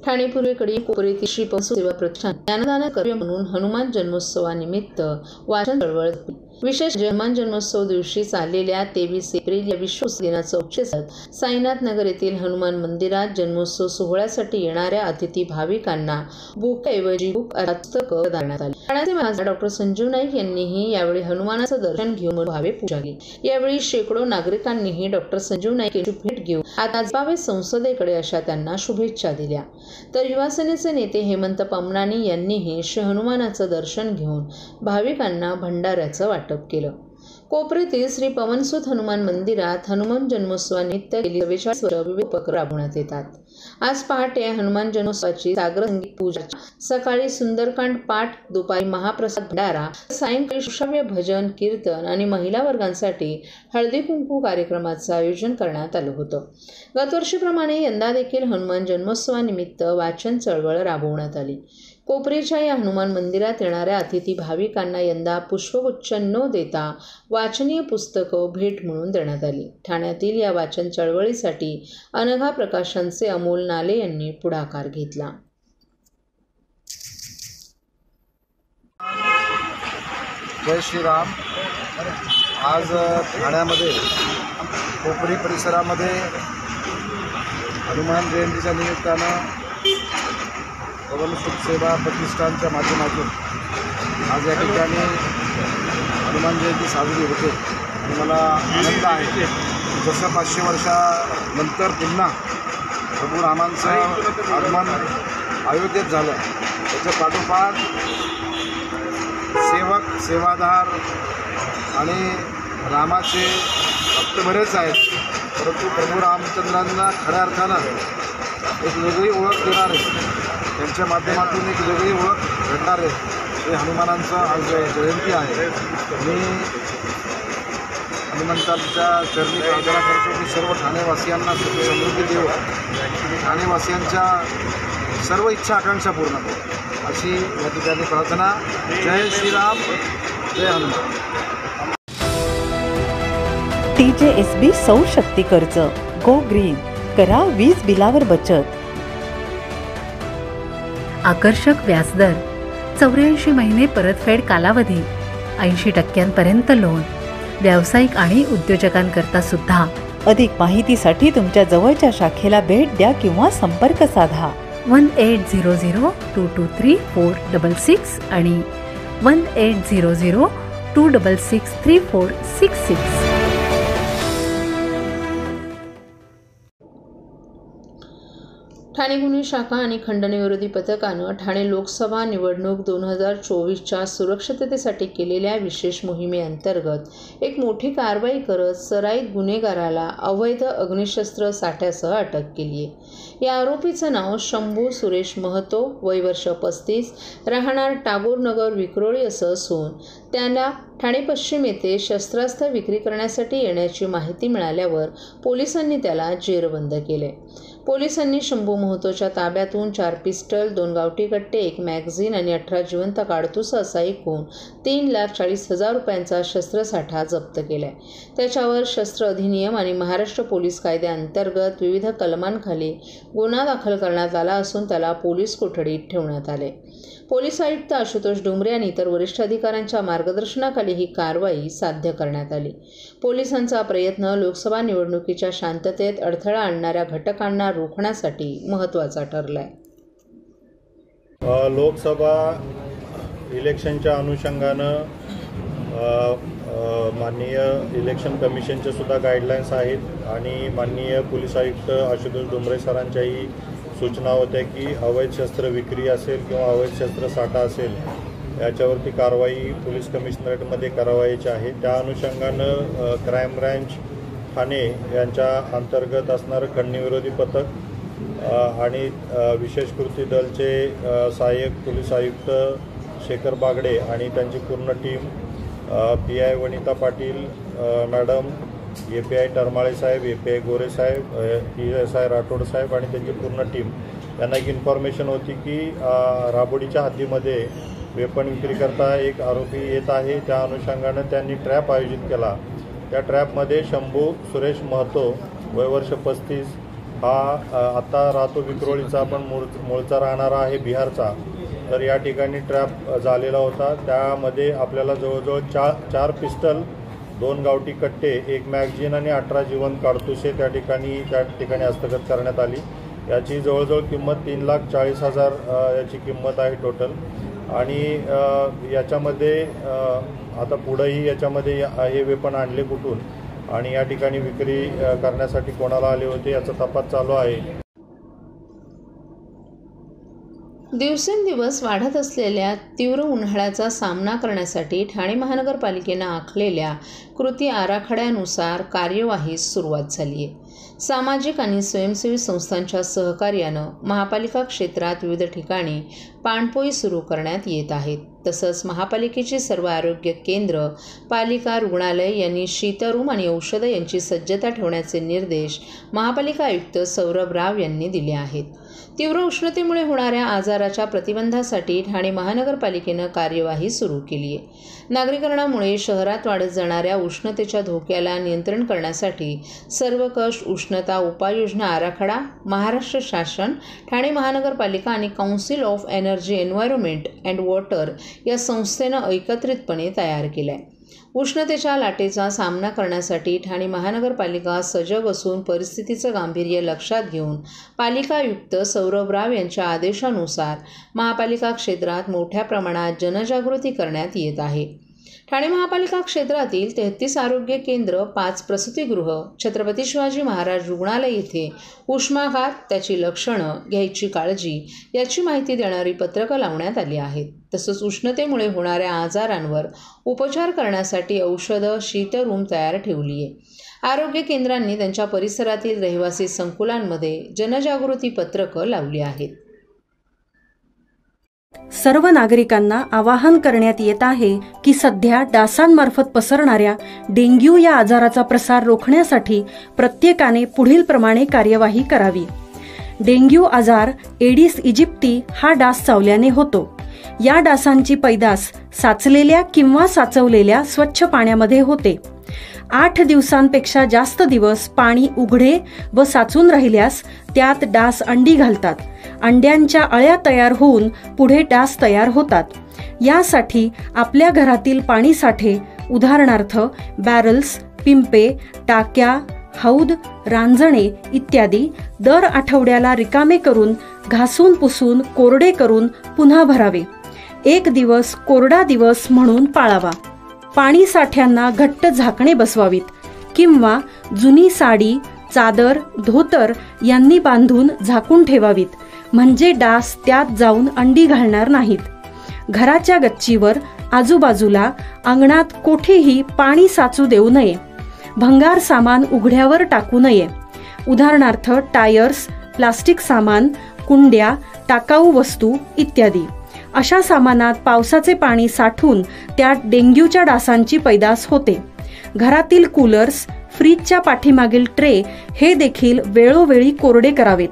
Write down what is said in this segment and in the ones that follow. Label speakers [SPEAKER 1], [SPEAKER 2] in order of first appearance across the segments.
[SPEAKER 1] ठाणे पूर्वेकडील कोपरीतील श्री पवनसूत सेवा प्रतिष्ठान ज्ञानदान कर्तव्य म्हणून हनुमान जन्मोत्सवानिमित्त वाचन चळवळ विशेष हनुमान जन्मोत्सव दिवशी चाललेल्या 23 एप्रिल या विश्व दिनाचं औचित्य साधत साईनाथ नगर येथील हनुमान मंदिरात जन्मोत्सव सोहळ्यासाठी येणाऱ्या अतिथी भाविकांना बुकऐवजी बुक पुस्तकं देण्यात आली। ठाण्याचे महाराज डॉ. संजीव नाईक यांनीही यावेळी हनुमानाचं दर्शन घेऊन भावे पूजा केली। यावेळी शेकडो नागरिकांनीही डॉ. संजीव नाईक यांची भेट घेऊन आता जावे संसदेकडे अशा त्यांना शुभेच्छा दिल्या। तर युवासेनेचे नेते हेमंत पमनानी यांनीही श्री हनुमानाचं दर्शन घेऊन भाविकांना भंडाऱ्याचं वाटप केलं। कोपरीतील श्री पवनसूत हनुमान मंदिरात हनुमान जन्मोत्सवानिमित्त गेली 44 वर्ष विविध उपक्रम राबवण्यात येतात। आज पहाटे हनुमान जन्मोत्सवाची सागर संगीत पूजा, सकाळी सुंदरकांड पाठ, दुपारी महाप्रसाद भंडारा, सायंकाळी श्राव्य भजन कीर्तन आणि महिला वर्गांसाठी हळदी कुंकू कार्यक्रमाचं आयोजन करण्यात आलं होतं। गतवर्षीप्रमाणे यंदा देखील हनुमान जन्मोत्सवानिमित्त वाचन चळवळ राबवण्यात आली। कोपरीच्या या हनुमान मंदिरात येणाऱ्या अतिथी भाविकांना यंदा पुष्पगुच्छ न देता वाचनीय पुस्तकं भेट म्हणून देण्यात आली। ठाण्यातील या वाचन चळवळीसाठी अनघा प्रकाशनचे अमोल नाले यांनी पुढाकार घेतला।
[SPEAKER 2] जय श्रीराम। आज ठाण्यामध्ये कोपरी परिसरामध्ये हनुमान जयंतीच्या निमित्तानं पवनसूत सेवा प्रतिष्ठानच्या माध्यमातून आज या ठिकाणी हनुमान जयंती साजरी होते आणि मला आनंद आहे की जसं 500 वर्षानंतर पुन्हा प्रभू रामांचं आगमन अयोध्येत झालं, त्याच्या पाठोपाठ सेवक सेवादार आणि रामाचे भक्त बरेच आहेत, परंतु प्रभू रामचंद्रांना खऱ्या अर्थानं एक वेगळी ओळख देणारे, त्यांच्या माध्यमातून एक वेगळी ओळख घडणारे हे हनुमानांचं आज जयंती आहे। मी हनुमंतांच्या चरणी प्रार्थना करतो की सर्व ठाणेवासियांना सुख समृद्धी देव, ठाणेवासियांच्या सर्व इच्छा आकांक्षा पूर्ण करो अशी या ठिकाणी प्रार्थना। जय श्रीराम, जय हनुमान।
[SPEAKER 3] TJSB सौर शक्ती कर्ज गो ग्रीन, करा वीज बिलावर बचत। आकर्षक व्याजदर, 84 महिने परतफेड कालावधी, 80% लोन, व्यावसायिक आणि उद्योजकांकरता सुद्धा। अधिक माहितीसाठी तुमच्या जवळच्या शाखेला भेट द्या किंवा संपर्क साधा 1800-223-466 आणि 1800-266-3466।
[SPEAKER 1] ठाणे गुन्हे शाखा आणि खंडणी पथकानं ठाणे लोकसभा निवडणूक 2024च्या सुरक्षिततेसाठी केलेल्या विशेष मोहिमेअंतर्गत एक मोठी कारवाई करत सराईत गुन्हेगाराला अवैध अग्निशस्त्र साठ्यासह अटक केली आहे। या आरोपीचं नाव शंभू सुरेश महतो, वय वर्ष 35, राहणार टागोर नगर विक्रोळी असं असून त्याला ठाणे पश्चिम येथे शस्त्रास्त्र विक्री करण्यासाठी येण्याची माहिती मिळाल्यावर पोलिसांनी त्याला जेरबंद केले। पोलिसांनी शंभू महतोच्या ताब्यातून 4 पिस्टल, 2 गावठी कट्टे, 1 मॅगझिन आणि 18 जिवंत काडतूस असा एकूण 3,40,000 रुपयांचा शस्त्रसाठा जप्त केलाय। त्याच्यावर शस्त्र अधिनियम आणि महाराष्ट्र पोलीस कायद्याअंतर्गत विविध कलमांखाली गुन्हा दाखल करण्यात आला असून त्याला पोलीस कोठडीत ठेवण्यात आले। पोलीस आयुक्त आशुतोष डुमरे आणि इतर वरिष्ठ अधिकाऱ्यांच्या मार्गदर्शनाखाली ही कारवाई साध्य करण्यात आली। पोलिसांचा प्रयत्न लोकसभा निवडणुकीच्या शांततेत अडथळा आणणाऱ्या घटकांना रोखण्यासाठी महत्त्वाचा ठरलाय।
[SPEAKER 4] लोकसभा इलेक्शनच्या अनुषंगानं माननीय इलेक्शन कमिशनचे सुद्धा गाईडलाईन्स आहेत आणि माननीय पोलीस आयुक्त आशुतोष डुमरे सरांच्याही सूचना होत्या की अवैध शस्त्र विक्री असेल किंवा अवैध शस्त्र साठा असेल याच्यावरती कारवाई पोलीस कमिशनरेटमध्ये करावायची आहे। त्या अनुषंगानं क्राईम ब्रँच ठाणे यांच्या अंतर्गत असणारं खंडणीविरोधी पथक आणि विशेष कृती दलचे सहाय्यक पोलीस आयुक्त शेखर बागडे आणि त्यांची पूर्ण team, PI Vanita Patil madam, API टरमाळे साहेब, API गोरे साहेब, PSI राठोड साहेब आणि त्यांची पूर्ण टीम यांना एक इन्फॉर्मेशन होती की राबोडीच्या हद्दीमध्ये वेपन विक्रीकरता एक आरोपी येत आहे। त्या अनुषंगानं त्यांनी ट्रॅप आयोजित केला। त्या ट्रॅपमध्ये शंभू सुरेश महतो, वय वर्ष 35, हा आता राहतो विक्रोळीचा, पण मूळचा राहणारा आहे बिहारचा. तर या ठिकाणी ट्रॅप झालेला होता. त्यामध्ये आपल्याला जवळजवळ चार पिस्टल, 2 गावठी कट्टे, 1 मॅगझिन आणि 18 जिवंत काडतुसे त्या ठिकाणी हस्तगत करण्यात आली. याची जवळजवळ किंमत 3,40,000 याची किंमत आहे टोटल. आणि याच्यामध्ये आता पुढेही याच्यामध्ये हे वेपन आणले कुठून आणि या ठिकाणी विक्री करण्यासाठी कोणाला आले होते याचा तपास चालू आहे.
[SPEAKER 1] दिवसेंदिवस वाढत असलेल्या तीव्र उन्हाळ्याचा सामना करण्यासाठी ठाणे महानगरपालिकेनं आखलेल्या कृती आराखड्यानुसार कार्यवाहीस सुरुवात झाली आहे. सामाजिक आणि स्वयंसेवी संस्थांच्या सहकार्यानं महापालिका क्षेत्रात विविध ठिकाणी पाणपोई सुरू करण्यात येत आहेत. तसंच महापालिकेची सर्व आरोग्य केंद्र, पालिका रुग्णालय यांनी शीतरूम आणि औषधं यांची सज्जता ठेवण्याचे निर्देश महापालिका आयुक्त सौरभ राव यांनी दिले आहेत. तीव्र उष्णतेमुळे होणाऱ्या आजाराच्या प्रतिबंधासाठी ठाणे महानगरपालिकेनं कार्यवाही सुरू केली आहे. नागरीकरणामुळे शहरात वाढत जाणाऱ्या उष्णतेच्या धोक्याला नियंत्रण करण्यासाठी सर्वकष उष्णता उपाययोजना आराखडा महाराष्ट्र शासन, ठाणे महानगरपालिका आणि council of energy environment and water या संस्थेनं एकत्रितपणे तयार केला आहे. उष्णतेच्या लाटेचा सामना करण्यासाठी ठाणे महानगरपालिका सजग असून परिस्थितीचं गांभीर्य लक्षात घेऊन पालिका आयुक्त सौरभ राव यांच्या आदेशानुसार महापालिका क्षेत्रात मोठ्या प्रमाणात जनजागृती करण्यात येत आहे. ठाणे महापालिका क्षेत्रातील 33 आरोग्य केंद्र, 5 प्रसूतिगृह, छत्रपती शिवाजी महाराज रुग्णालय येथे उष्माघात, त्याची लक्षणं, घ्यायची काळजी याची माहिती देणारी पत्रकं लावण्यात आली आहेत. तसंच उष्णतेमुळे होणाऱ्या आजारांवर उपचार करण्यासाठी औषधं, शीतरूम तयार ठेवली आहे. आरोग्य केंद्रांनी त्यांच्या परिसरातील रहिवासी संकुलांमध्ये जनजागृती पत्रकं लावली आहेत.
[SPEAKER 5] सर्व नागरिकांना आवाहन करण्यात येत आहे की सध्या डासांमार्फत पसरणाऱ्या डेंग्यू या आजाराचा प्रसार रोखण्यासाठी प्रत्येकाने पुढील प्रमाणे कार्यवाही करावी. डेंग्यू आजार एडिस इजिप्ती हा डास चावल्याने होतो. या डासांची पैदास साचलेल्या किंवा साचवलेल्या स्वच्छ पाण्यामध्ये होते. 8 दिवसांपेक्षा जास्त दिवस पाणी उघडे व साचून राहिल्यास त्यात डास अंडी घालतात. अंड्यांच्या अळ्या तयार होऊन पुढे डास तयार होतात. यासाठी आपल्या घरातील पाणी साठे, उदाहरणार्थ बॅरल्स, पिंपे, टाक्या, हौद, रांजणे इत्यादी दर आठवड्याला रिकामे करून घासून पुसून कोरडे करून पुन्हा भरावे. 1 दिवस कोरडा दिवस म्हणून पाळावा. पाणी साठ्यांना घट्ट झाकणे बसवावीत किंवा जुनी साडी, चादर, धोतर यांनी बांधून झाकून ठेवावीत, म्हणजे डास त्यात जाऊन अंडी घालणार नाहीत. घराच्या गच्चीवर, आजूबाजूला, अंगणात कोठेही पाणी साचू देऊ नये. भंगार सामान उघड्यावर टाकू नये. उदाहरणार्थ टायर्स, प्लास्टिक सामान, कुंड्या, टाकाऊ वस्तू इत्यादी. अशा सामानात पावसाचे पाणी साठून त्यात डेंग्यूच्या डासांची पैदास होते. घरातील कूलर्स, फ्रीजच्या पाठीमागील ट्रे हे देखील वेळोवेळी कोरडे करावेत.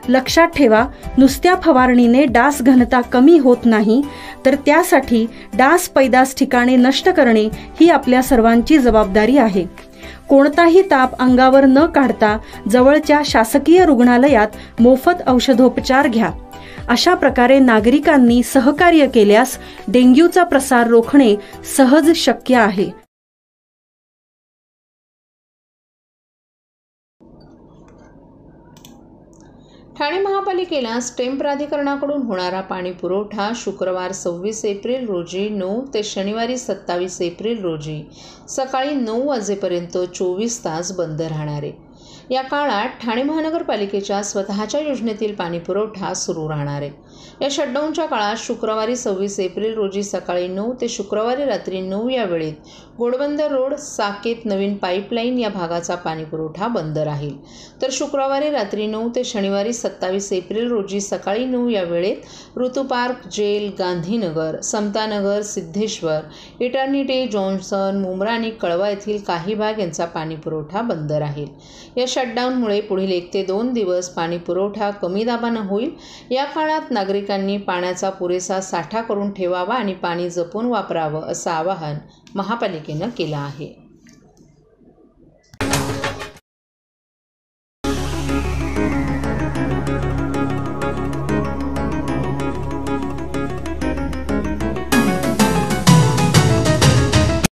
[SPEAKER 5] लक्षात ठेवा, नुसत्या फवारणीने डास घनता कमी होत नाही, तर त्यासाठी डास पैदास ठिकाणे नष्ट करणे ही आपल्या सर्वांची जबाबदारी आहे. कोणताही ताप अंगावर न काढता जवळच्या शासकीय रुग्णालयात मोफत औषधोपचार घ्या. अशा प्रकारे नागरिकांनी सहकार्य केल्यास डेंग्यूचा प्रसार रोखणे सहज शक्य आहे.
[SPEAKER 1] ठाणे महापालिकेला स्टेम प्राधिकरणाकडून होणारा पाणी पुरवठा शुक्रवार 26 एप्रिल रोजी 9 ते शनिवारी 27 एप्रिल रोजी सकाळी 9 वाजेपर्यंत 24 तास बंद राहणार आहे. या काळात ठाणे महानगरपालिकेच्या स्वतःच्या योजनेतील पाणी पुरवठा सुरू राहणार आहे. या शटडाऊनच्या काळात शुक्रवारी 26 एप्रिल रोजी सकाळी 9 ते शुक्रवारी रात्री 9 या वेळेत घोडबंदर रोड, साकेत, नवीन पाईपलाईन या भागाचा पाणी पुरवठा बंद राहील. तर शुक्रवारी रात्री 9 ते शनिवारी 27 एप्रिल रोजी सकाळी 9 या वेळेत Ritu Park, jail, Gandhinagar, Samtanagar, Siddheshwar, Eternity, Johnson, Mumbra आणि कळवा येथील काही भाग यांचा पाणी पुरवठा बंद राहील. या शटडाऊनमुळे पुढील 1 ते 2 दिवस पाणी पुरवठा कमी दाबानं होईल. या काळात नागरिकांनी पाण्याचा पुरेसा साठा करून ठेवावा आणि पाणी जपून वापरावं असं आवाहन महापालिकेनं केलं आहे.